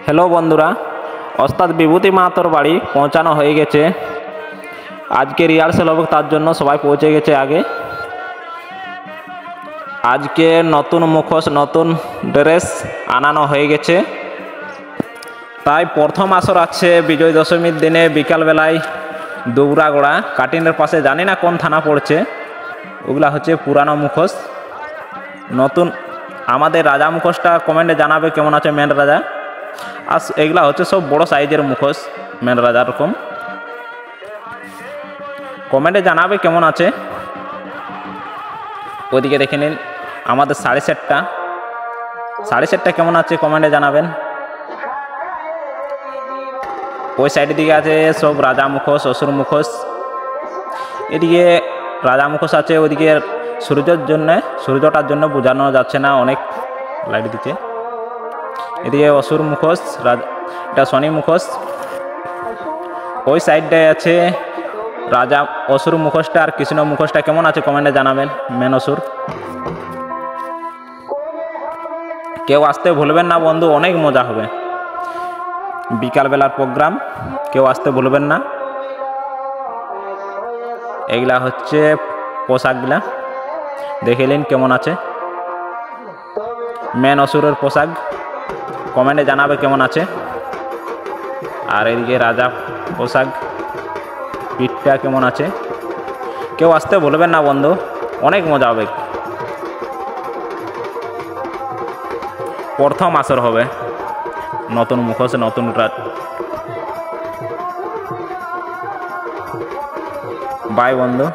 Hello বন্ধুরা, ওস্তাদ বিভূতি মাহাতোর বাড়ি পৌঁছানো হয়ে গেছে। আজকে রিহার্সাল হবে, তার জন্য সবাই পৌঁছে গেছে আগে। আজকে নতুন মুখোশ, নতুন ড্রেস আনানো হয়ে গেছে। তাই প্রথম আসর আছে বিজয় দশমীর দিনে বিকালবেলায় দুবরাগোড়া কাটিনের পাশে, জানি না কোন থানা পড়ছে। ওগুলা হচ্ছে পুরানো মুখোশ। নতুন আমাদের রাজা মুখোশটা কমেন্টে জানাবে কেমন আছে মেন রাজা। আর এগুলা হচ্ছে সব বড় সাইজের মুখোশ, মেন রাজা রকম। কমেন্টে জানাবে কেমন আছে। ওইদিকে দেখে নিন আমাদের সাড়ে সেটটা কেমন আছে কমেন্টে জানাবেন। ওই সাইডের দিকে আছে সব রাজা মুখোশ, অসুর মুখোশ। এদিকে রাজা মুখোশ আছে, ওইদিকে সূর্যটার জন্য বোঝানো যাচ্ছে না, অনেক লাইট দিচ্ছে। এদিকে অসুর মুখোশ, এটা শনি মুখোশ। ওই সাইডটায় আছে রাজা অসুর মুখোশটা আর কৃষ্ণ মুখোশটা কেমন আছে কমেন্টে জানাবেন। মেন অসুর। কেউ আসতে ভুলবেন না বন্ধু, অনেক মজা হবে। বিকালবেলার প্রোগ্রাম, কেউ আসতে ভুলবেন না। এগুলা হচ্ছে পোশাকগুলা, দেখে নিন কেমন আছে। মেন অসুরের পোশাক কমেন্টে জানাবে কেমন আছে। আর এদিকে রাজা পোশাক, পিঠটা কেমন আছে। কেউ আসতে ভুলবেন না বন্ধু, অনেক মজা হবে। প্রথম আসর হবে নতুন মুখোশ, নতুন রাত। বাই বন্ধু।